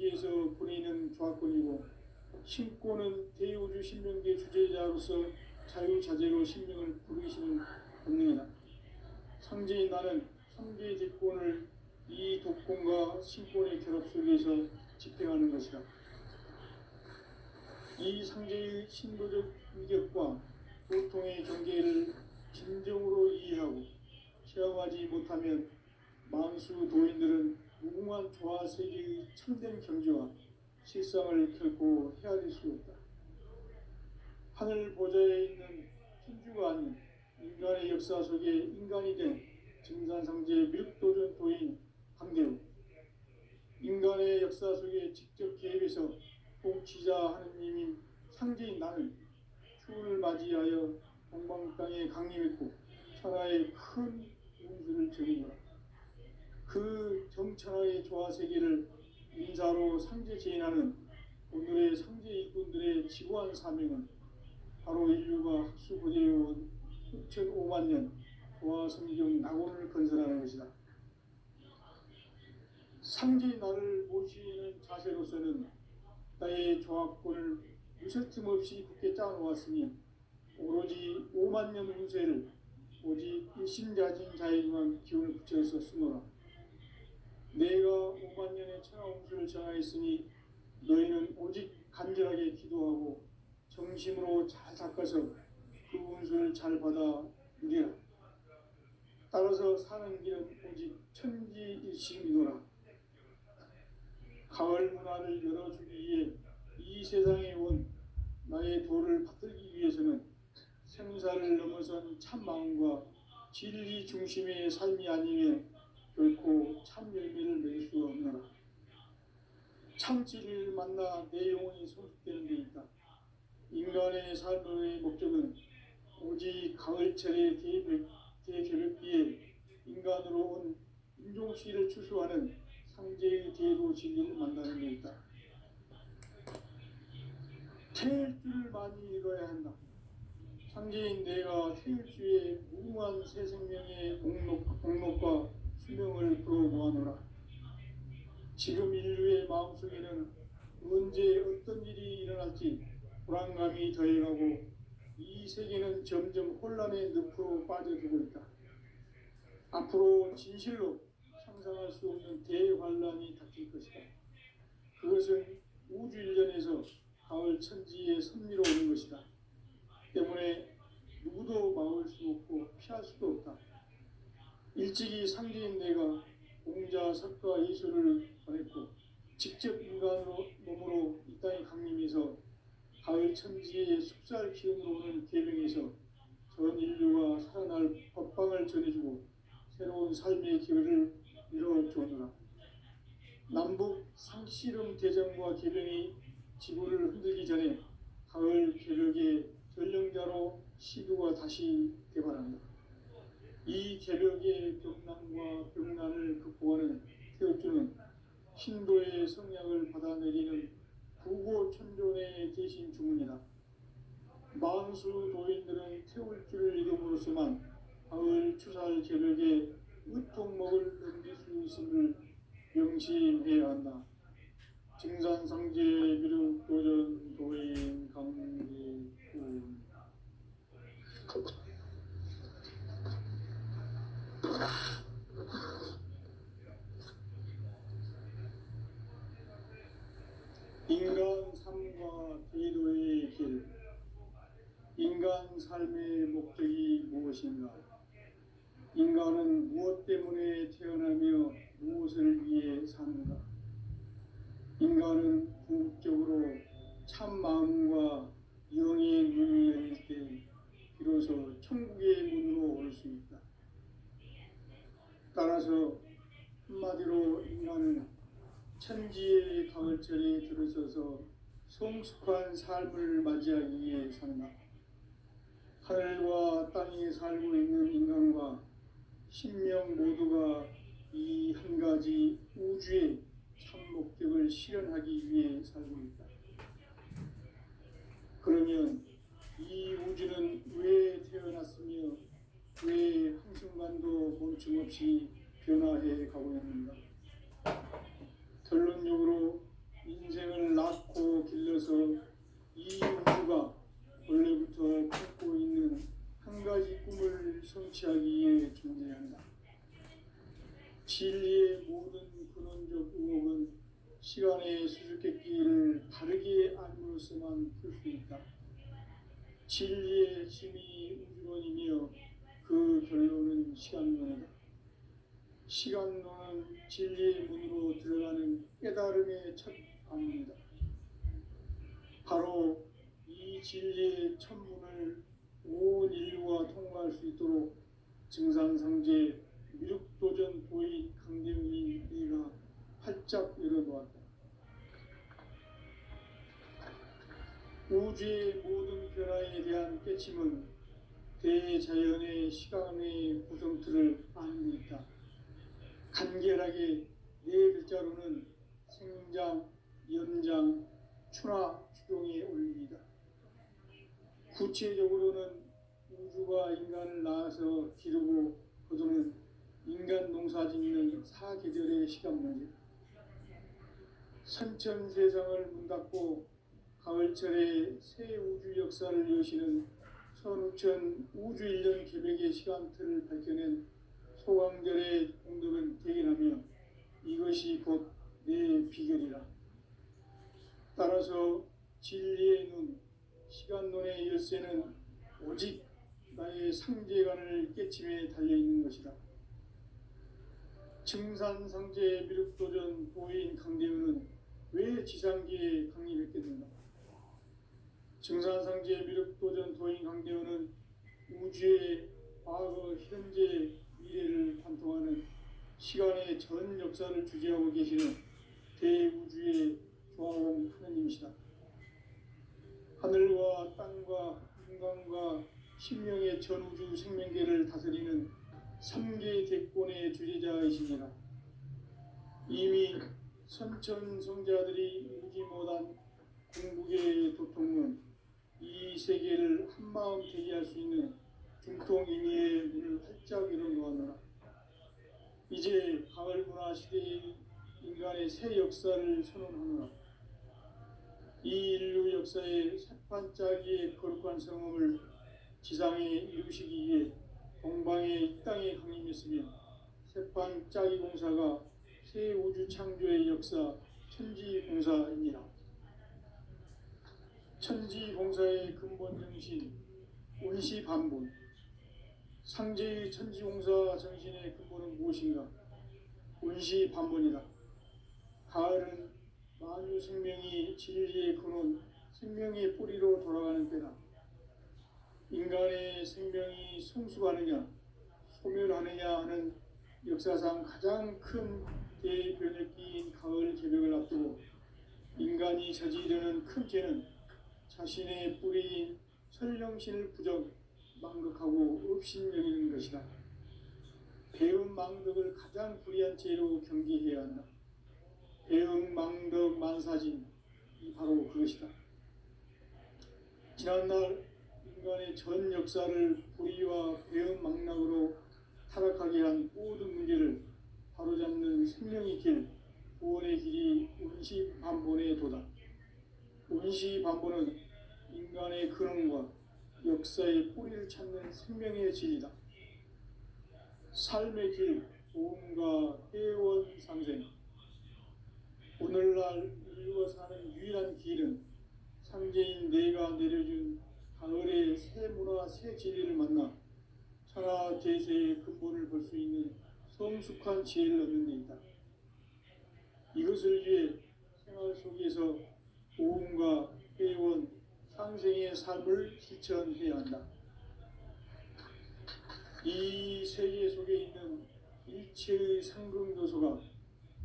경계에서 보내는 조합권이고, 신권은 대우주 신명계 주제자로서 자유자재로 신명을 부르시는 본능이다. 상제인 나는 상제의 대권을 이 독권과 신권의 결합 속에서 집행하는 것이다. 이 상제의 신도적 위격과 보통의 경계를 진정으로 이해하고 체험하지 못하면 만수 도인들은 무궁한 조화 세계의 참된 경지와 실상을 결코 헤아릴 수 없다. 하늘 보좌에 있는 천주가 아닌 인간의 역사 속에 인간이 된 증산상제 밀도전 도인 강대우, 인간의 역사 속에 직접 개입해서 통치자 하느님인 상제인 나는 추운을 맞이하여 동방 땅에 강림했고 천하의 큰 운수를 적이노라. 그 정천하의 조화세계를 인사로 상제 제인하는 오늘의 상제 일꾼들의 지구한 사명은 바로 인류가 학수고대해온 6,500만 년 조화성경 낙원을 건설하는 것이다. 상제의 나를 모시는 자세로서는 나의 조합권을 무설틈 없이 굳게 짜놓았으니 오로지 5만 년 운세를 오직 일심자진 자에게만 기운을 붙여서 쓰노라. 내가 5만 년의 천하 운수를 전하였으니 너희는 오직 간절하게 기도하고 정심으로 잘 닦아서 그 운수를 잘 받아 누리라. 따라서 사는 길은 오직 천지일심이노라. 가을 문화를 열어주기 위해 이 세상에 온 나의 도를 받들기 위해서는 생사를 넘어선 참 마음과 진리 중심의 삶이 아니면 결코 참 열매를 맺을 수 없노라. 참 진리를 만나 내 영혼이 성숙되는 데 있다. 인간의 삶의 목적은 오직 가을철의 대개벽기에 인간으로 온 인종시를 추수하는 상제의 대도 진리를 만나는 데 있다. 태일 줄을 많이 읽어야 한다. 상제인 내가 태일주의 무궁한 새 생명의 공록과 수명을 불어 모아노라. 지금 인류의 마음속에는 언제 어떤 일이 일어날지 불안감이 더해가고 이 세계는 점점 혼란의 늪으로 빠져들고 있다. 앞으로 진실로 상상할 수 없는 대환란이 닥칠 것이다. 그것은 우주 일련에서 가을 천지의 섭리로 오는 것이다. 때문에 누구도 막을 수 없고 피할 수도 없다. 일찍이 상제인 내가 공자, 석가, 예수를 보냈고 직접 인간으로 몸으로 이 땅에 강림해서 가을 천지의 숲살 기운으로 오는 계명에서 전 인류가 살아날 법방을 전해주고 새로운 삶의 기회를 이뤄주었노라. 남북 상씨름 대전과 계명이 지구를 흔들기 전에 가을 개벽의 전령자로 시교가 다시 개발한다. 이 개벽의 벽난과 벽난을 극복하는 태엽주는 신도의 성약을 받아내리는 구고천존의 대신 주문이다. 만수 도인들은 태울주를 이름으로서만 가을 추살 개벽에 으통목을 넘길 수 있음을 명심해야 한다. 증산상제 미륵도전 도인 강대군. 인간 삶과 대도의 길. 인간 삶의 목적이 무엇인가? 인간은 무엇 때문에 태어나며 무엇을 위해 사는가? 인간은 궁극적으로 참 마음과 영의 문을 열릴 때 비로소 천국의 문으로 올 수 있다. 따라서 한마디로 인간은 천지의 가을철에 들어서서 성숙한 삶을 맞이하기 위해 산다. 하늘과 땅에 살고 있는 인간과 신명 모두가 이 한 가지 우주의 참 목적을 실현하기 위해 살고 있다. 그러면 이 우주는 왜 태어났으며 왜 한순간도 멈춤없이 변화해 가고 있는가? 결론적으로 것은 이 우주가 원래부터 품고 있는 한 가지 꿈을 성취하기 위해 존재한다. 진리의 모든 근원적 의혹은 시간의 수수께끼를 바르게 알므로써만 풀 수 있다. 진리의 힘이 우주론이며 그 결론은 시간론이다. 시간론은 진리의 문으로 들어가는 깨달음의 첫 방문이다. 바로 이 진리의 첫 문을 온 인류가 통과할 수 있도록 증산상제 미륵도전 도인 강대웅이 이가 활짝 열어놓았다. 우주의 모든 변화에 대한 깨침은 대자연의 시간의 구성틀을 아는 데 있다. 간결하게 네 글자로는 생장, 연장, 추나 추동의 원리이다. 구체적으로는 우주가 인간을 낳아서 기르고 거두는 인간 농사 짓는 사계절의 시간문이다. 선천세상을 문닫고 가을철에 새 우주 역사를 여시는 선우천 우주일년 계백의 시간틀을 밝혀낸 소강절의 공덕은 대견하며 이것이 곧 내 비결이라. 따라서 진리의 눈, 시간론의 열쇠는 오직 나의 상제관을 깨침에 달려있는 것이다. 증산상제 미륵도전 도인 강대우는 왜 지상기에 강림했게 된가? 증산상제 미륵도전 도인 강대우는 우주의 과거, 현재, 미래를 관통하는 시간의 전 역사를 주재하고 계시는 대우주의 조화공 하느님이시다. 하늘과 땅과 인간과 신명의 전우주 생명계를 다스리는 3개 대권의 주재자이시니라. 이미 선천성자들이 이루지 못한 궁극의 도통론, 이 세계를 한마음 되게 할 수 있는 중통인의의 문을 활짝 열어놓았노라. 이제 가을 문화 시대의 인간의 새 역사를 선언하노라. 이 인류 역사의 새판짜기의 거룩한 성음을 지상에 이루시기 위해 동방의 이 땅에 강림했으며 새판짜기 공사가 새 우주 창조의 역사 천지공사입니다. 천지공사의 근본 정신 운시반본, 상제의 천지공사 정신의 근본은 무엇인가? 운시반본이다. 가을은 만유 생명이 진리의 근원, 생명의 뿌리로 돌아가는 때다. 인간의 생명이 성숙하느냐, 소멸하느냐 하는 역사상 가장 큰 대변혁기인 가을 개벽을 앞두고 인간이 저지르는 큰 죄는 자신의 뿌리인 설령신을 부정, 망극하고 업신여기는 것이다. 배움 망덕을 가장 불의한 죄로 경계해야 한다. 배움 망덕 만사진, 이 바로 그것이다. 지난날 인간의 전 역사를 불의와 배움 망락으로 타락하게 한 모든 문제를 바로잡는 생명의 길, 구원의 길이 운시반본의 도다. 운시반본은 인간의 근원과 역사의 뿌리를 찾는 생명의 진리다. 삶의 길, 보험과 회원상생. 오늘날 인류가 사는 유일한 길은 상제인 내가 내려준 가을의 새 문화, 새 진리를 만나 천하 대세의 근본을 볼 수 있는 성숙한 지혜를 얻는 데 있다. 이것을 위해 생활 속에서 보험과 회원, 상생의 삶을 실천해야 한다. 이 세계 속에 있는 일체의 상승도소가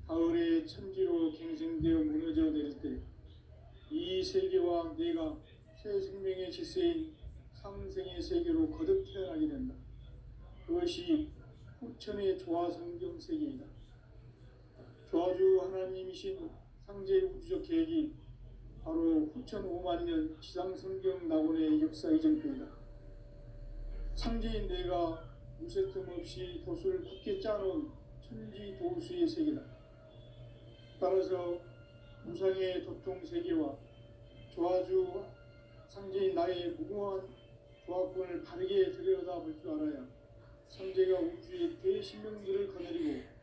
가을의 천지로 갱생되어 무너져 내릴 때 이 세계와 내가 새 생명의 질서인 상생의 세계로 거듭 태어나게 된다. 그것이 후천의 조화성경 세계이다. 조화주 하나님이신 상제 우주적 계획이 바로 후천 5만년 지상성경 낙원의 역사 이전표이다. 상제인 내가 무쇠틈 없이 도수를 굳게 짜놓은 천지 도수의 세계다. 따라서 무상의 도통 세계와 조아주 상제인 나의 무궁한 조합권을 바르게 들여다볼 줄 알아야 상제가 우주의 대신명들을 거느리고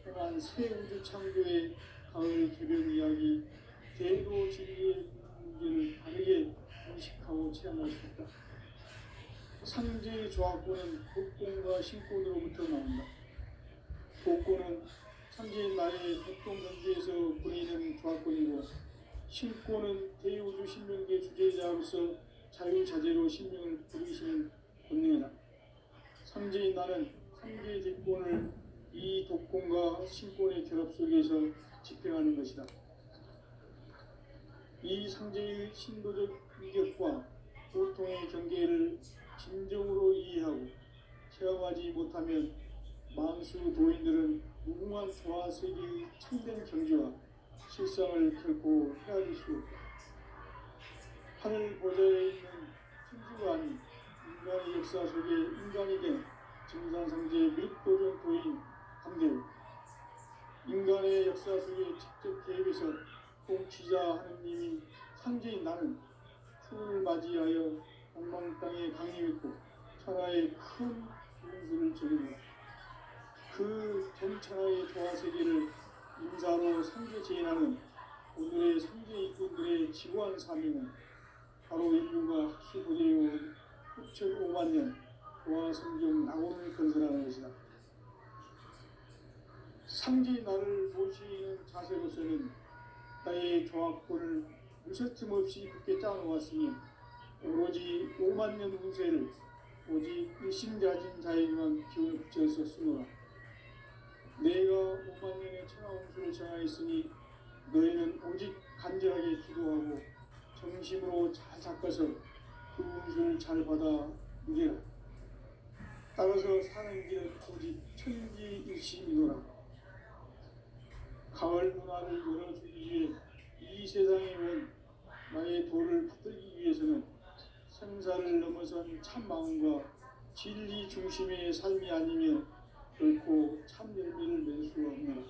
행한 새 우주 창조의 가을 개변 이야기, 대도 진리의 문제를 바르게 인식하고 체험할 수 있다. 상제의 조합권은 독공과 신권으로부터 나온다. 독권은 상제인 나의 독동 경지에서 보이는 조합권이고, 신권은 대우주 신명계 주제자로서 자유자재로 신명을 부르시는 권능이다. 상제인 나는 상제의 뒷권을 이 독권과 신권의 결합 속에서 집행하는 것이다. 이 상제의 신도적 위격과 고통의 경계를 진정으로 이해하고 체험하지 못하면 만수 도인들은 무궁한 조화세계의 참된 경지와 실상을 결코 헤아릴 수 없다. 하늘 보좌에 있는 천주가 아닌 인간의 역사 속에 인간이 된 증산상제 미륵도전 도인 감대우, 인간의 역사 속에 직접 개입해서 통치자 하느님인 상제인 나는 추운을 맞이하여 엉망 땅에 강림했고 천하의 큰 분수를 정했노라. 그 전천하의 조화세계를 인사로 상제 제인하는 오늘의 상제 일꾼들의 지구한 사명은 바로 인류가 학수부대해온 6,500만 년 조화성경 낙원을 건설하는 것이다. 상제의 나를 모시는 자세로서는 나의 조합권을 무쇠틈 없이 굳게 짜놓았으니 오로지 5만 년 운세를 오직 일심가진 자에게만 기운을 붙여서 쓰노라. 내가 5만 년의 천하운수를 정하였으니 너희는 오직 간절하게 기도하고 정심으로 잘 닦아서 그 운수를 잘 받아 누리라. 따라서 사는 길은 오직 천지일심이노라. 가을 문화를 열어주기 위해 이 세상에 온 나의 도를 받들기 위해서는 생사를 넘어선 참 마음과 진리 중심의 삶이 아니면 결코 참 열매를 맺을 수가 없노라.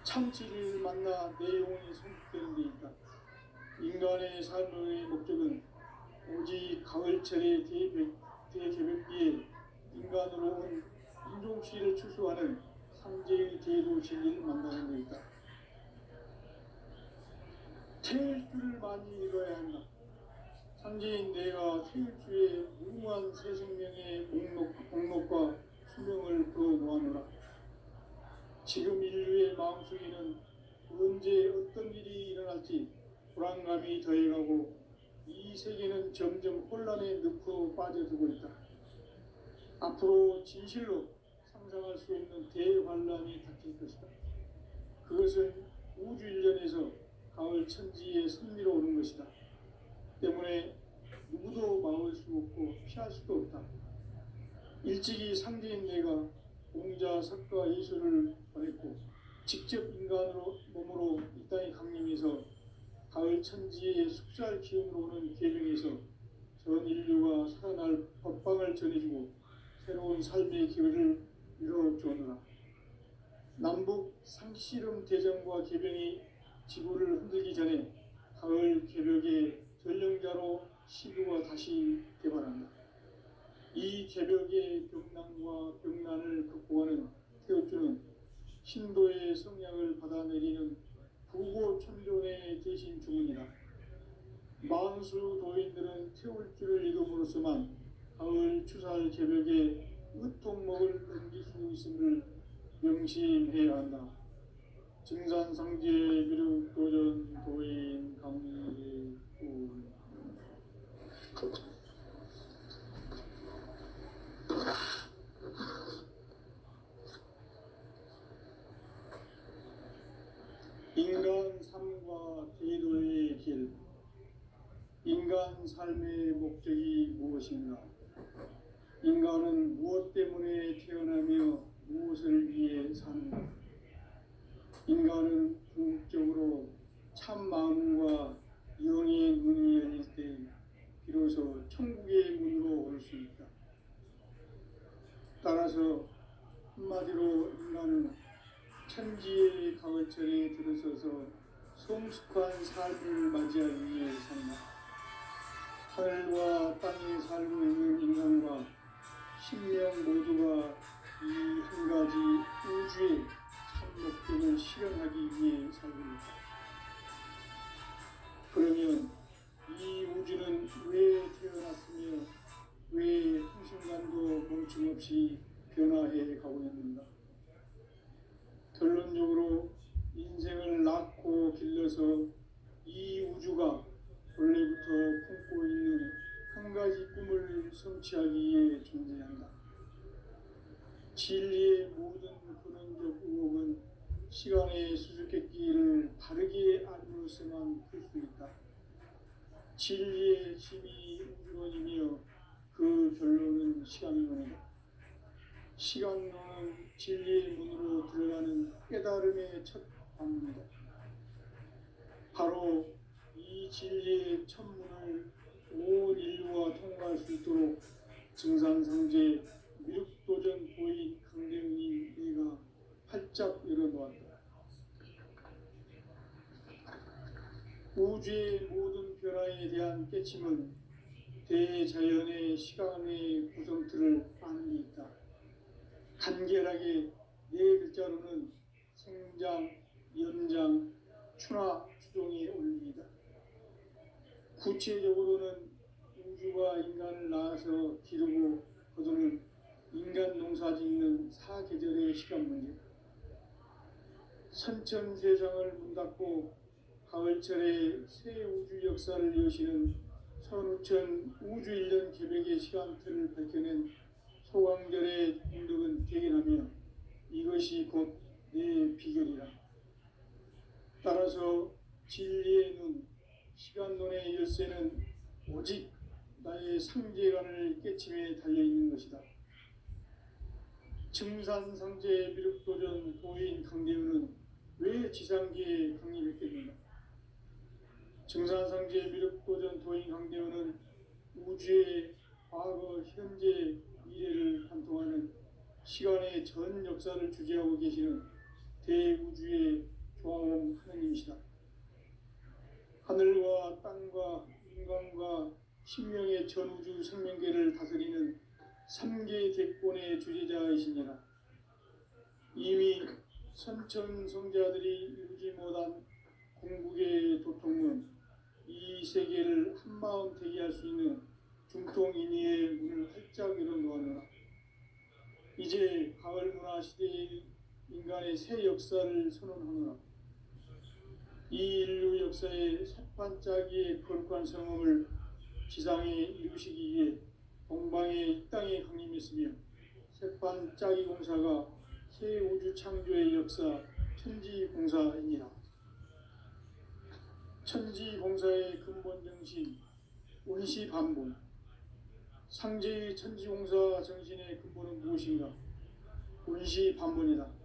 참 진리를 만나 내 영혼이 성숙되는 데 있다. 인간의 삶의 목적은 오직 가을철의 대개벽기에 인간으로 온 인종시를 추수하는 상제의 대도 진리를 만나는 데 있다. 태일주를 많이 읽어야 한다. 상제인 내가 태일주의 무궁한 새 생명의 목록과 수명을 풀어놓아노라. 지금 인류의 마음속에는 언제 어떤 일이 일어날지 불안감이 더해가고 이 세계는 점점 혼란의 늪으로 빠져들고 있다. 앞으로 진실로 상상할 수 없는 대환란이 닥칠 것이다. 그것은 우주 일련에서 가을 천지의 섭리로 오는 것이다. 때문에 누구도 막을 수 없고 피할 수도 없다. 일찍이 상제인 내가 공자, 석가, 예술을 보냈고 직접 인간으로 몸으로 이 땅에 강림해서 가을 천지의 숙살 기운으로 오는 계명에서 전 인류가 살아날 법방을 전해주고 새로운 삶의 기회를 이뤄주었노라. 남북 상씨름 대전과 개병이 지구를 흔들기 전에 가을 개벽의 전령자로 시구가 다시 개발한다. 이 개벽의 병난과 병난을 극복하는 태우주는 신도의 성량을 받아내리는 부고천존의 대신 주문이다. 만수 도인들은 태울주를 읽음으로써만 가을 추살 개벽의 으통목을 넘길 수 있음을 명심해야 한다. 증산상제 미륵도전 도인 강례 인간 삶과 대도의 길. 인간 삶의 목적이 무엇인가? 인간은 무엇 때문에 태어나며 무엇을 위해 사는가? 인간은 궁극적으로 참 마음과 영의 문이 열릴 때 비로소 천국의 문으로 올 수 있다. 따라서 한마디로 인간은 천지의 가을철에 들어서서 성숙한 삶을 맞이하기 위해 산다. 하늘과 땅에 살고 있는 인간과 신명 모두가 이 한 가지 우주의 참 목적을 실현하기 위해 살고 있다. 그러면 이 우주는 왜 태어났으며 왜 한순간도 멈춤없이 변화해 가고 있는가? 결론적으로 인생을 낳고 길러서 이 우주가 원래부터 품고 있는 한 가지 꿈을 성취하기 위해 존재한다. 진리의 모든 근원적 의혹은 시간의 수수께끼를 바르게 알므로서만 풀 수 있다. 진리의 힘이 우주론이며 그 결론은 시간론이다. 시간론은 진리의 문으로 들어가는 깨달음의 첫 방문이다. 바로 이 진리의 첫 문을 온 인류가 통과할 수 있도록 증산상제 미륵도전 보인 강대웅이 내가 활짝 열어놓았다. 우주의 모든 변화에 대한 깨침은 대자연의 시간의 구성틀을 아는 데 있다. 간결하게 네 글자로는 생장, 연장, 추나 추종의 원리이다. 구체적으로는 우주가 인간을 낳아서 기르고 거두는 인간 농사 짓는 사계절의 시간 문제, 선천세상을 문닫고 가을철에 새 우주 역사를 여시는 선우천 우주 1년 계획의 시간틀을 밝혀낸 소강절의 공덕은 대견하며 이것이 곧 내 비결이라. 따라서 진리의 눈, 시간론의 열쇠는 오직 나의 상제관을 깨침에 달려있는 것이다. 증산상제 미륵도전 도인 강대우는 왜 지상계에 강림했겠는가? 증산상제 미륵도전 도인 강대우는 우주의 과거, 현재, 미래를 관통하는 시간의 전 역사를 주재하고 계시는 대우주의 조화원 하느님이시다. 하늘과 땅과 인간과 신명의 전우주 생명계를 다스리는 3개 대권의 주재자이시니라. 이미 선천성자들이 이루지 못한 궁극의 도통은 이 세계를 한마음 되게 할 수 있는 중통인의의 문을 활짝 열어놓았노라. 이제 가을 문화 시대의 인간의 새 역사를 선언하노라. 이 인류 역사의 새반짝이의 거룩한 성음을 지상에 이루시기 위해 동방의 이 땅에 강림했으며 새반짝이 공사가 새 우주 창조의 역사 천지공사이니라. 천지공사의 근본 정신 원시반본, 상제의 천지공사 정신의 근본은 무엇인가? 원시반본이다.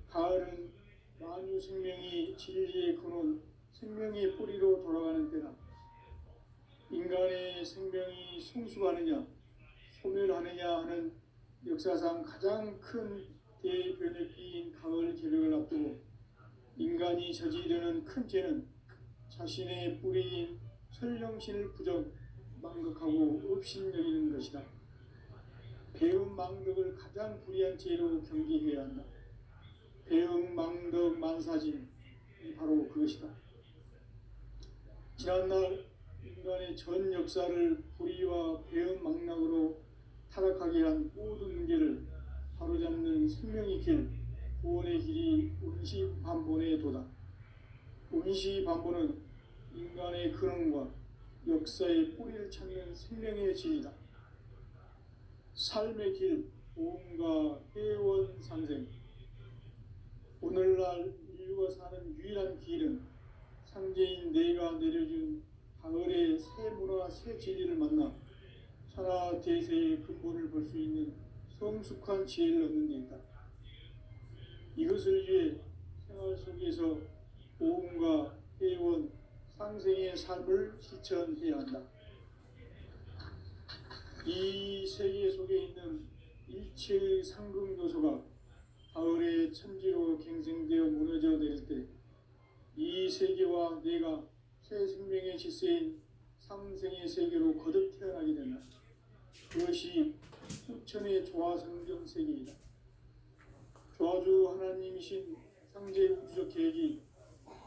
가을은 만유 생명이 진리의 근원, 생명의 뿌리로 돌아가는 때다. 인간의 생명이 성숙하느냐, 소멸하느냐 하는 역사상 가장 큰 대변혁기인 가을 개벽을 앞두고 인간이 저지르는 큰 죄는 자신의 뿌리인 설령신을 부정, 망극하고 업신여기는 것이다. 배움 망덕을 가장 불의한 죄로 경계해야 한다. 배움 망덕 만사진이 바로 그것이다. 지난날 인간의 전 역사를 불의와 배움 망락으로 타락하게 한 모든 문제를 바로잡는 생명의 길, 구원의 길이 원시반본의 도다. 원시반본은 인간의 근원과 역사의 뿌리를 찾는 생명의 진리다. 삶의 길, 보험과 회원 상생. 오늘날 인류가 사는 유일한 길은 상제인 내가 내려준 가을의 새 문화, 새 진리를 만나 천하 대세의 근본을 볼 수 있는 성숙한 지혜를 얻는 데 있다. 이것을 위해 생활 속에서 보험과 회원, 상생의 삶을 실천해야 한다. 이 세계 속에 있는 일체의 상극 요소가 가을의 천지로 갱생되어 무너져 내릴 때 이 세계와 내가 새 생명의 질서인 상생의 세계로 거듭 태어나게 되나 그것이 후천의 조화성경 세계이다. 조화주 하나님이신 상제 우주적 계획이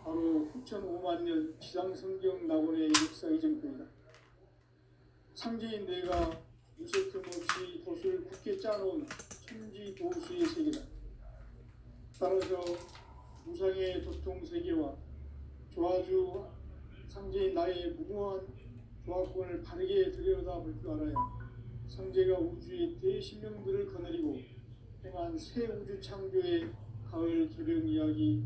바로 후천 5만 년 지상성경 낙원의 역사의 정표이다. 상제인 내가 무쇠틈 없이 돛을 굳게 짜놓은 천지 도수의 세계다. 따라서 무상의 도통 세계와 조화주 상제인 나의 무모한 조화권을 바르게 들여다볼 줄 알아야 상제가 우주의 대신명들을 거느리고 행한 새 우주 창조의 가을 개병 이야기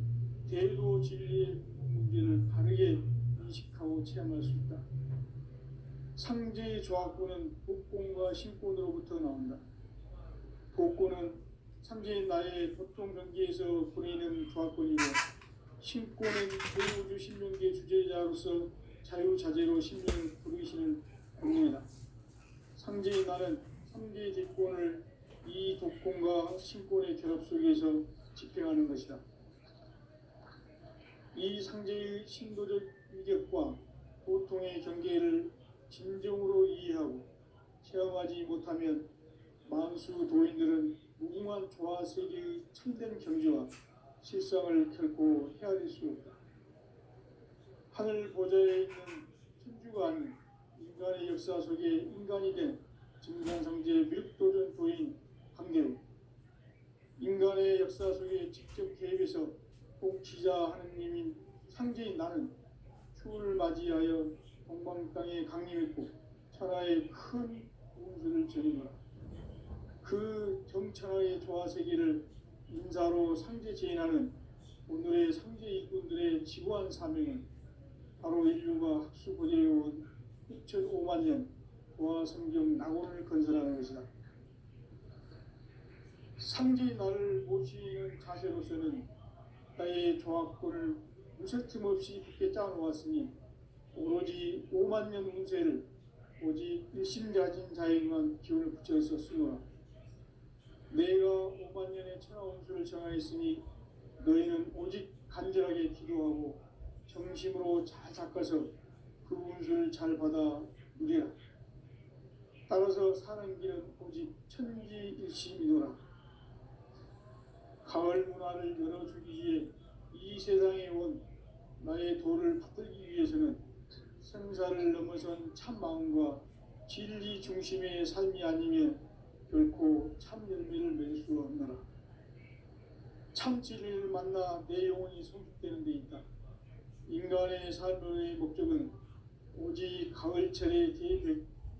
대도 진리의 문제를 바르게 인식하고 체험할 수 있다. 상제의 조화권은 복권과 신권으로부터 나온다. 복권은 상제인 나의 보통 경계에서 보내는 조화권이고 신권은 대우주 신명계 주제자로서 자유자재로 신명을 부르시는 권능이다. 상제인 나는 상제의 뒷권을 이 독권과 신권의 결합 속에서 집행하는 것이다. 이 상제의 신도적 위격과 고통의 경계를 진정으로 이해하고 체험하지 못하면 만수 도인들은 무궁한 조화 세계의 참된 경지와 실상을 결코 헤아릴 수 없다. 하늘 보좌에 있는 천주가 아닌 인간의 역사 속에 인간이 된 증산상제 밀도전 도인 강대우, 인간의 역사 속에 직접 개입해서 복지자 하느님인 상제인 나는 추후를 맞이하여 동방 땅에 강림했고 천하의 큰 운수를 전이노라. 그 정천하의 조화세계를 인사로 상제 제인하는 오늘의 상제 일꾼들의 지구한 사명은 바로 인류가 학수고대해온 6,5만 년 조화성경 낙원을 건설하는 것이다. 상제의 나를 모시는 자세로서는 나의 조화권을 무쇠틈 없이 굳게 짜놓았으니 오로지 5만 년 운세를 오직 일심자진 자에게만 기운을 붙여서 쓰노라. 내가 5만 년의 천하 운수를 정하였으니 너희는 오직 간절하게 기도하고 정심으로 잘 닦아서 그 운수를 잘 받아 누리라. 따라서 사는 길은 오직 천지일심이노라. 가을 문화를 열어주기 위해 이 세상에 온 나의 도를 받들기 위해서는 생사를 넘어선 참 마음과 진리 중심의 삶이 아니면 결코 참 열매를 맺을 수 없노라. 참 진리를 만나 내 영혼이 성숙되는 데 있다. 인간의 삶의 목적은 오직 가을철의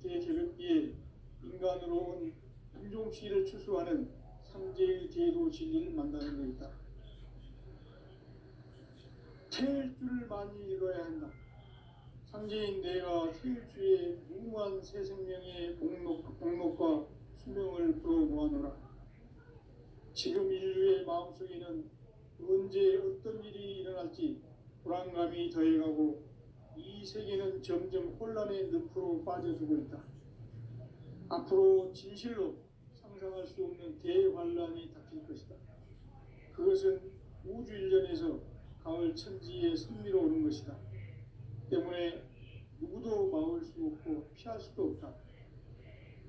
대개벽비에 인간으로 온 인종시를 추수하는 상제의 대도 진리를 만나는 데 있다. 태일 줄을 많이 읽어야 한다. 상제인 내가 태일주의 무궁한 새 생명의 목록과 수명을 불어모아노라. 지금 인류의 마음속에는 언제 어떤 일이 일어날지 불안감이 더해가고 이 세계는 점점 혼란의 늪으로 빠져들고 있다. 앞으로 진실로 상상할 수 없는 대환란이 닥칠 것이다. 그것은 우주 일련에서 가을 천지의 선미로 오는 것이다. 때문에 누구도 막을 수 없고 피할 수도 없다.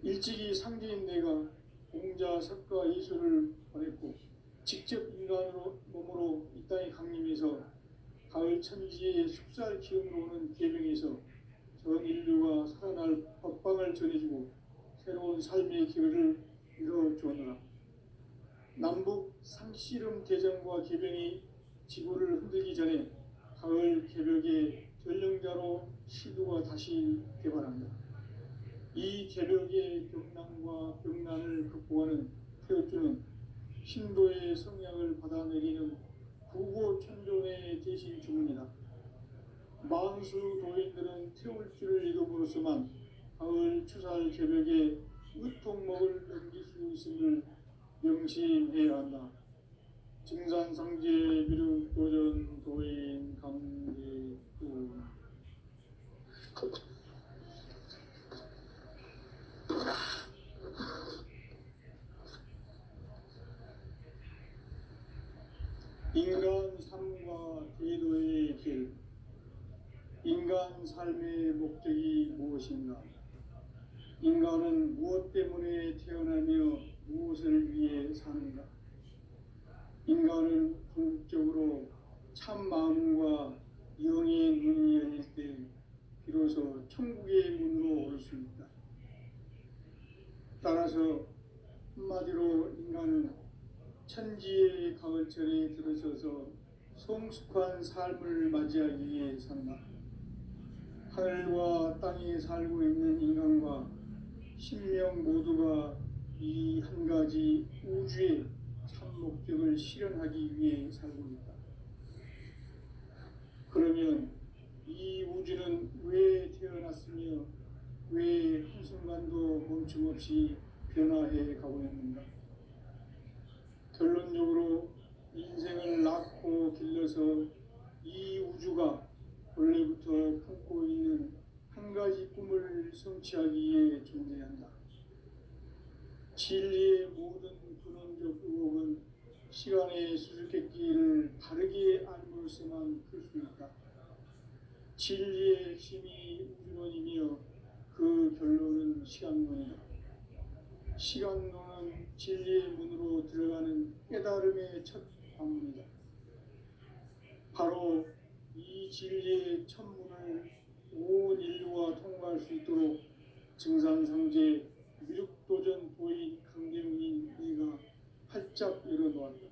일찍이 상제인 내가 공자, 석가, 이수를 보냈고 직접 인간으로 몸으로 이 땅에 강림해서 가을 천지의 숙살 기운으로 오는 계명에서 전 인류가 살아날 법방을 전해주고 새로운 삶의 기회를 이뤄주었노라. 남북 상씨름 대전과 계병이 지구를 흔들기 전에 가을 개벽의 전령자로 시두가 다시 개발한다. 이 개벽의 경난과 병난을 극복하는 태엽주는 신도의 성향을 받아내리는 구고천존의 대신 주문이다. 만수 도인들은 태울주를 읽음으로써만 가을 추살 개벽에 의통목을 넘길 수 있음을 명심해야 한다. 증산상제 미륵도전 도인 강제구 인간 삶과 제도의 인간 삶의 목적이 무엇인가? 인간은 무엇 때문에 태어나며 무엇을 위해 사는가? 인간은 궁극적으로 참 마음과 영의 문이 열릴 때 비로소 천국의 문으로 올 수 있다. 따라서 한마디로 인간은 천지의 가을철에 들어서서 성숙한 삶을 맞이하기 위해 산다. 하늘과 땅에 살고 있는 인간과 신명 모두가 이 한 가지 우주의 참 목적을 실현하기 위해 살고 있다. 그러면 이 우주는 왜 태어났으며 왜 한순간도 멈춤없이 변화해 가고 있는가? 결론적으로 인생을 낳고 길러서 이 우주가 원래부터 품고 있는 한 가지 꿈을 성취하기 위해 존재한다. 진리의 모든 근원적 의혹은 시간의 수수께끼를 바르게 알므로써만 풀 수 있다. 진리의 핵심이 우주론이며 그 결론은 시간론이다. 시간론은 진리의 문으로 들어가는 깨달음의 첫 방문이다. 바로 이 진리의 첫 문을 온 인류가 통과할 수 있도록 증산상제 미륵도전 도인 강대웅인 네가 활짝 열어놓았다.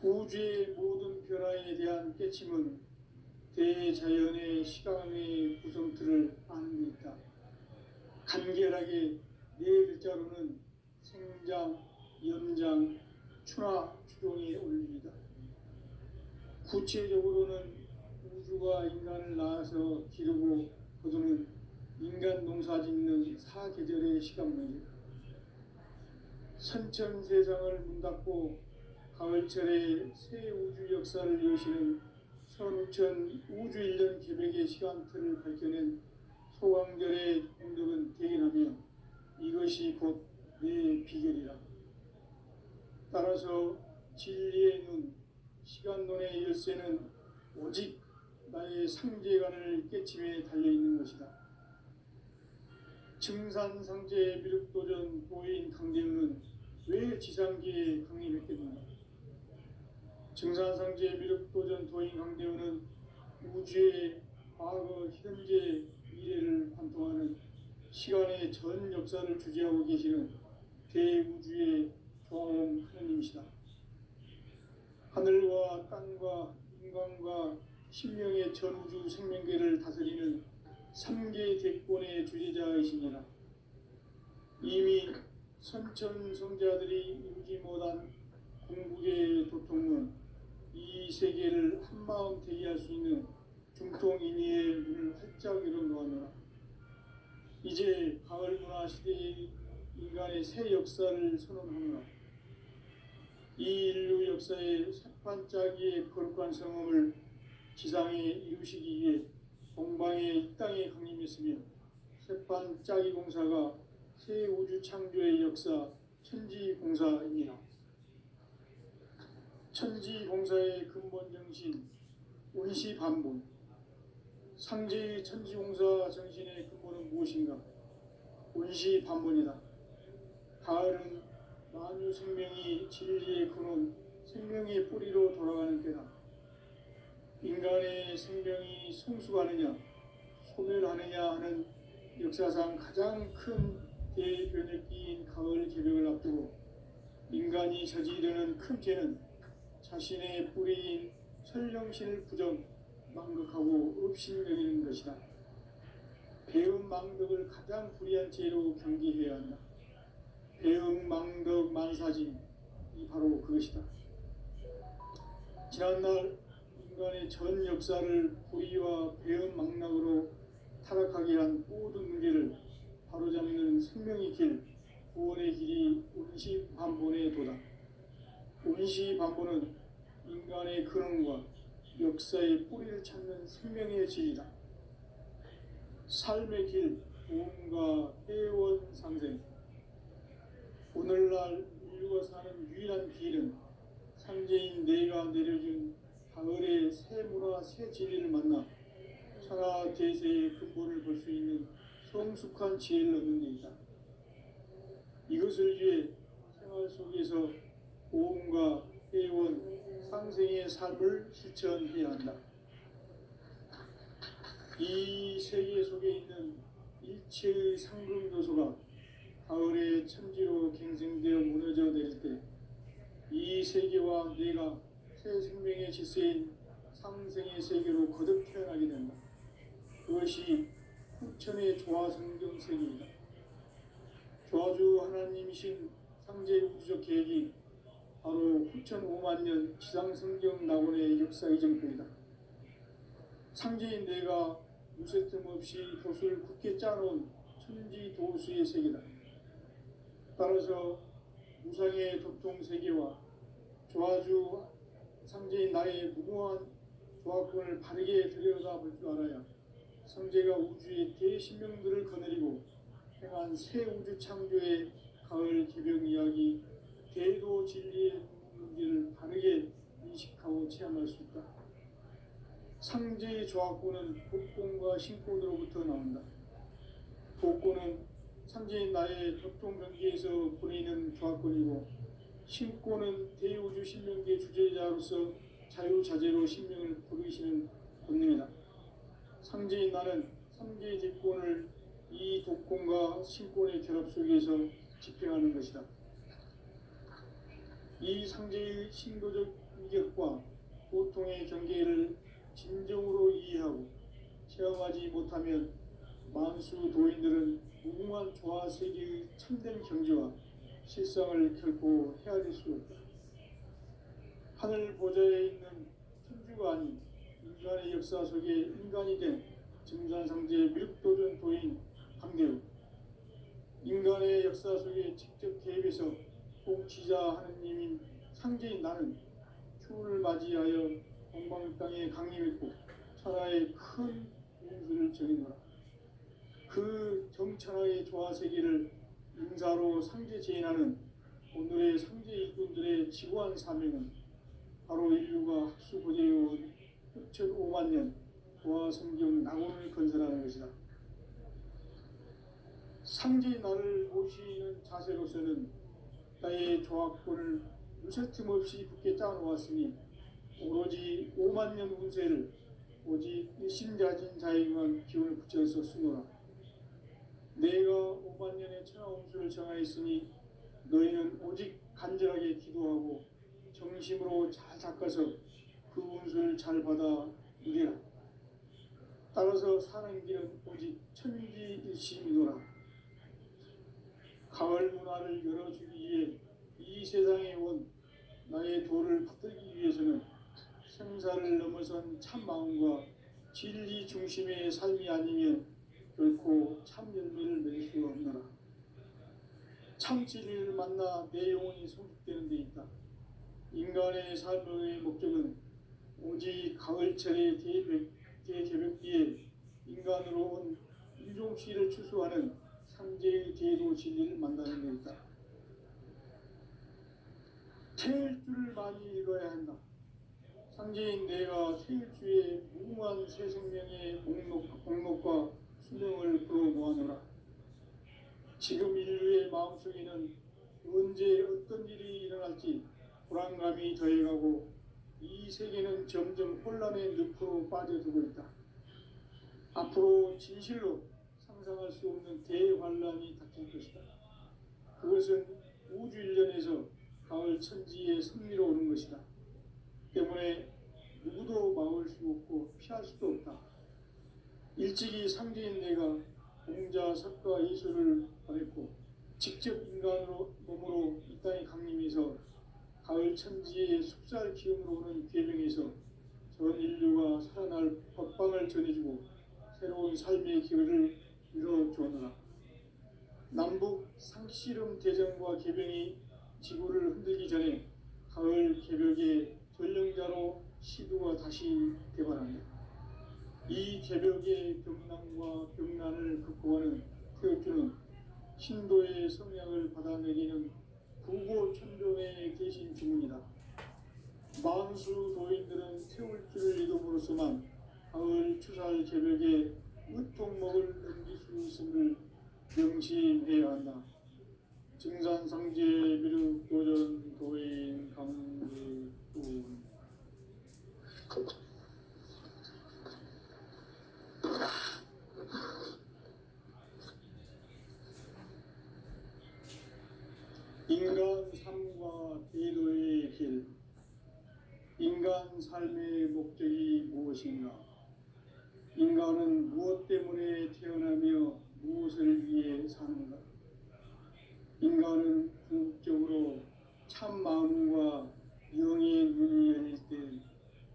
우주의 모든 변화에 대한 깨침은 대자연의 시간의 구성틀을 아는 데 있다. 간결하게 네 글자로는 생장, 연장, 추나 추종에 올립니다. 구체적으로는 우주가 인간을 낳아서 기르고 거두는 인간 농사 짓는 사계절의 시간문이다. 선천 세상을 문닫고 가을철에 새 우주 역사를 여시는 선우천 우주 1년 계획의 시간틀을 밝혀낸 소강절의 공덕은 대견하며 이것이 곧 내 비결이라. 따라서 진리의 눈, 시간론의 열쇠는 오직 나의 상제관을 깨침에 달려있는 것이다. 증산상제 미륵도전 도인 강대웅은 왜 지상계에 강림했겠는가? 증산상제 미륵도전 도인 강대웅은 우주의 과거, 현재, 미래를 관통하는 시간의 전 역사를 주재하고 계시는 대우주의 조화음 하느님이시다. 하늘과 땅과 인간과 신명의 전우주 생명계를 다스리는 3계 대권의 주제자이시니라. 이미 선천성자들이 이루지 못한 궁극의 도통은 이 세계를 한마음 대기할 수 있는 중통인의의 문을 활짝 열어놓았노라. 이제 가을 문화 시대의 인간의 새 역사를 선언하노라. 이 인류 역사의 새판짜기의 거룩한 성험을 지상에 이루시기 위해 동방의 이 땅에 강림했으며 새판짜기 공사가 새 우주 창조의 역사 천지공사입니다. 천지공사의 근본 정신 운시반본. 상제의 천지공사 정신의 근본은 무엇인가? 운시반본이다. 가을은 만유 생명이 진리의 근원, 생명의 뿌리로 돌아가는 때다. 인간의 생명이 성숙하느냐, 소멸하느냐 하는 역사상 가장 큰 대변혁기인 가을 개벽을 앞두고 인간이 저지르는 큰 죄는 자신의 뿌리인 설령신을 부정, 망극하고 업신여기는 것이다. 배음 망덕을 가장 불의한 죄로 경계해야 한다. 배음 망덕 만사진, 이 바로 그것이다. 지난날 인간의 전 역사를 불의와 배음 망락으로 타락하게 한 모든 문제를 바로잡는 생명의 길, 구원의 길이 운시반본의 도다. 운시반본은 인간의 근원과 역사의 뿌리를 찾는 생명의 진리다. 삶의 길, 도움과 회원 상생. 오늘날 인류가 사는 유일한 길은 상제인 내가 내려준 가을의 새 문화, 새 진리를 만나 천하 대세의 근본을 볼 수 있는 성숙한 지혜를 얻는 데 있다. 이것을 위해 생활 속에서 고음과 회원, 상생의 삶을 실천해야 한다. 이 세계 속에 있는 일체의 상금 요소가 가을의 천지로 갱생되어 무너져 내릴 때 이 세계와 내가 새 생명의 질서인 상생의 세계로 거듭 태어나게 된다. 그것이 후천의 조화성경 세계이다. 조화주 하나님이신 상제 우주적 계획이 바로 후천 5만 년 지상성경 낙원의 역사의 정표이다. 상제인 내가 무쇠틈 없이 돛을 굳게 짜놓은 천지 도수의 세계다. 따라서 무상의 도통 세계와 조화주 상제인 나의 무궁한 조화권을 바르게 들여다볼 줄 알아야 상제가 우주의 대신명들을 거느리고 행한 새 우주 창조의 가을 개벽 이야기 대도 진리의 문제를 바르게 인식하고 체험할 수 있다. 상제의 조화권은 복권과 신권으로부터 나온다. 복권은 상제인 나의 격동변기에서 보내는 조화권이고, 신권은 대우주 신명계 주제자로서 자유자재로 신명을 부르시는 본능이다. 상제인 나는 상제의 뒷권을 이 독권과 신권의 결합 속에서 집행하는 것이다. 이 상제의 신도적 위격과 고통의 경계를 진정으로 이해하고 체험하지 못하면 만수 도인들은 무궁한 조화 세계의 참된 경지와 실상을 결코 헤아릴 수 없다. 하늘 보좌에 있는 천주가 아닌 인간의 역사 속에 인간이 된 증산상제의 밀도전 도인 강대우, 인간의 역사 속에 직접 개입해서 통치자 하느님인 상제인 나는 추운을 맞이하여 동방 땅에 강림했고 천하의 큰 운수를 정해놓아 그 정천하의 조화세계를 인사로 상제 제인하는 오늘의 상제 일꾼들의 지구한 사명은 바로 인류가 학수고대해온 후천 5만 년 조화성경 낙원을 건설하는 것이다. 상제의 나를 모시는 자세로서는 나의 조화권을 무쇠틈 없이 굳게 짜놓았으니 오로지 5만 년 운세를 오직 일심자진 자에게만 기운을 붙여서 쓰노라. 내가 5만 년의 천하 운수를 정하였으니 너희는 오직 간절하게 기도하고 정심으로 잘 닦아서 그 운수를 잘 받아 누리라. 따라서 사는 길은 오직 천지일심이노라. 가을 문화를 열어주기 위해 이 세상에 온 나의 도를 받들기 위해서는 생사를 넘어선 참 마음과 진리 중심의 삶이 아니면 결코 참 열매를 맺을 수 없노라. 참 진리를 만나 내 영혼이 성숙되는 데 있다. 인간의 삶의 목적은 오직 가을철의 대개벽기에 인간으로 온 인종씨를 추수하는 상제의 대도 진리를 만나는 데 있다. 태일주를 많이 읽어야 한다. 상제인 내가 태일주의 무궁한 새 생명의 목록과 수명을 풀어 모아놓으라. 지금 인류의 마음속에는 언제 어떤 일이 일어날지 불안감이 더해가고 이 세계는 점점 혼란의 늪으로 빠져들고 있다. 앞으로 진실로 상상할 수 없는 대환란이 닥칠 것이다. 그것은 우주 일련에서 가을 천지의 섭리로 오는 것이다. 때문에 누구도 막을 수 없고 피할 수도 없다. 일찍이 상제인 내가 공자, 석가, 예수를 보냈고 직접 인간으로 몸으로 이 땅에 강림해서 가을 천지의 숲살 기운으로 오는 계명에서 전 인류가 살아날 법방을 전해주고 새로운 삶의 기회를 이뤄주었노라. 남북 상씨름 대전과 개병이 지구를 흔들기 전에 가을 개벽의 전령자로 시도가 다시 개발한다. 이 개벽의 병난과 병난을 극복하는 태엽주는 신도의 성향을 받아내리는 부고천존에 계신 주문이다. 만수 도인들은 태울주를 이도 참으로서만 가을 추살 개벽에 으통목을 넘길 수 있음을 명심해야 한다. 증산상제 미륵 도전 도인 강제군 인간 삶과 대도의 길. 인간 삶의 목적이 무엇인가? 인간은 무엇 때문에 태어나며 무엇을 위해 사는가? 인간은 궁극적으로 참 마음과 영의 눈이 열릴 때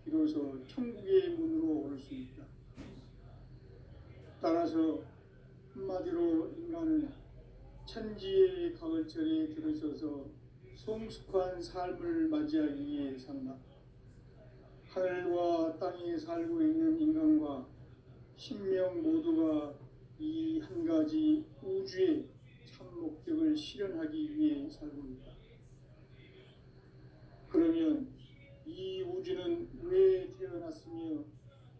비로소 천국의 문으로 올 수 있다. 따라서 한마디로 인간은 천지의 가을철에 들어서서 성숙한 삶을 맞이하기 위해 산다. 하늘과 땅에 살고 있는 인간과 신명 모두가 이 한 가지 우주의 참 목적을 실현하기 위해 살고 있다. 그러면 이 우주는 왜 태어났으며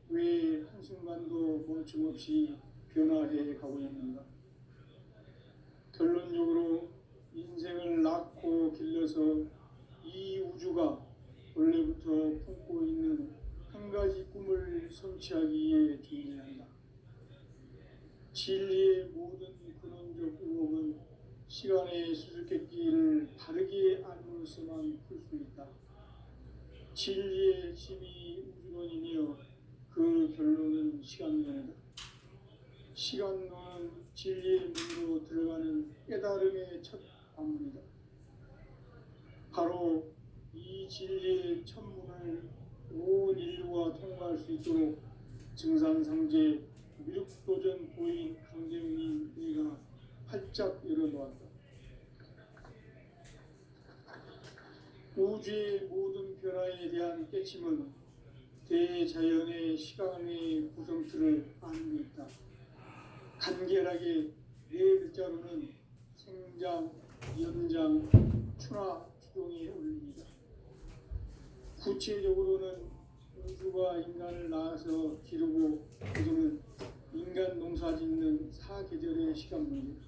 왜 한순간도 멈춤없이 변화해 가고 있는가? 결론적으로 인생을 낳고 길러서 이 우주가 원래부터 품고 있는 한 가지 꿈을 성취하기 위해 존재한다. 진리의 모든 근원적 의혹은 시간의 수수께끼를 다르게 알므로서만 풀 수 있다. 진리의 핵심이 우주론이며 그 결론은 시간론이다. 시간론은 진리의 문으로 들어가는 깨달음의 첫 방문이다. 바로 이 진리의 첫 문을 온 인류가 통과할 수 있도록 증산상제 미륵도전 도인 강대웅이 내가 활짝 열어놓았다. 우주의 모든 변화에 대한 깨침은 대자연의 시간의 구성틀을 아는 데 있다. 간결하게 네 글자로는 생장, 연장, 추나 추동에 올립니다. 구체적으로는 우주가 인간을 낳아서 기르고 그들은 인간 농사 짓는 사계절의 시간 문제.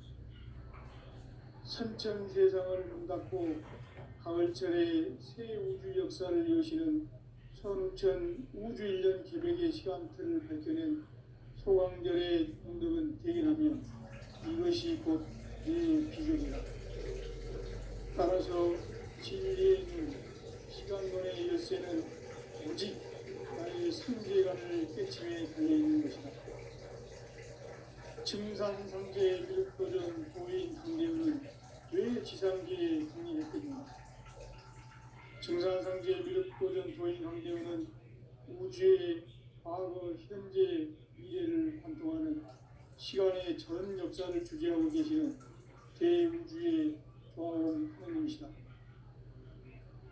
선천 세상을 눈닫고 가을철에 새 우주 역사를 여시는 선우천 우주 1년 개벽의 시간틀을 밝혀낸 소강절의 운동은 대견하며 이것이 곧 내 비전이다. 따라서 진리의 눈, 시간론의 열쇠는 오직 나의 상제관을 깨침에 달려있는 것이다. 증산상제 미륵도전 도인 강대웅은 왜 지상계에 강림했겠는가? 증산상제 미륵도전 도인 강대웅은 우주의 과거, 현재, 미래를 관통하는 시간의 전 역사를 주재하고 계시는 대우주의 조화원 하느님이시다.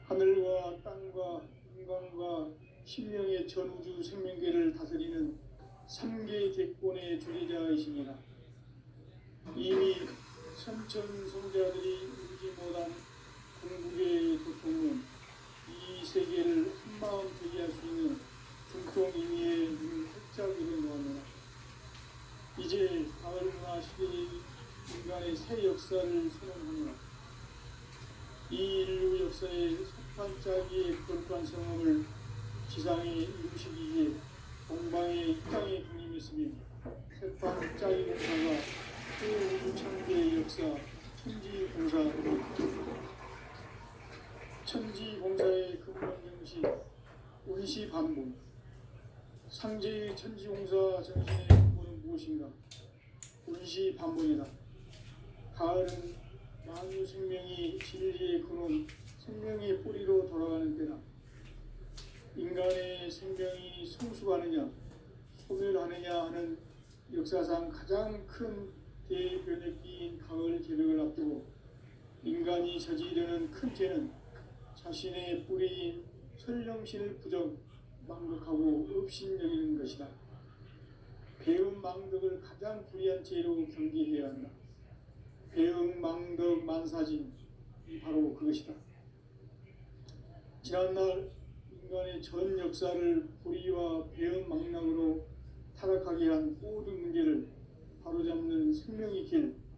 하늘과 땅과 인간과 신명의 전우주 생명계를 다스리는 3개 대권의 주제자이십니다. 이미 선천성자들이 울지 못한 궁극의 도통은 이 세계를 한마음 되게 할 수 있는 중통이미의 눈을 활짝 열어놓았노라. 이제 가을 문화 시대의 인간의 새 역사를 선언하노라. 이 인류 역사의 석판짜기의 거룩한 성함을 지상에 이루시기 위해 동방의 이 땅에 군림했으며 석판짜기 공사가 그 우주 창조의 역사 천지공사의 근본 정신 운시반복. 상제의 천지공사 정신의 근본은 무엇인가? 운시반복이다. 가을은 만유 생명이 진리의 근원, 생명의 뿌리로 돌아가는 때다. 인간의 생명이 성숙하느냐, 소멸하느냐 하는 역사상 가장 큰 대변혁기인 가을 개벽을 앞두고 인간이 저지르는 큰 죄는 자신의 뿌리인 설령신을 부정, 망극하고 업신여기는 것이다. 배움 망덕을 가장 불의한 죄로 경계해야 한다. 배움 망덕 만사진이 바로 그것이다. 지난날 인간의 전 역사를 불의와 배움 대한 모든 문제를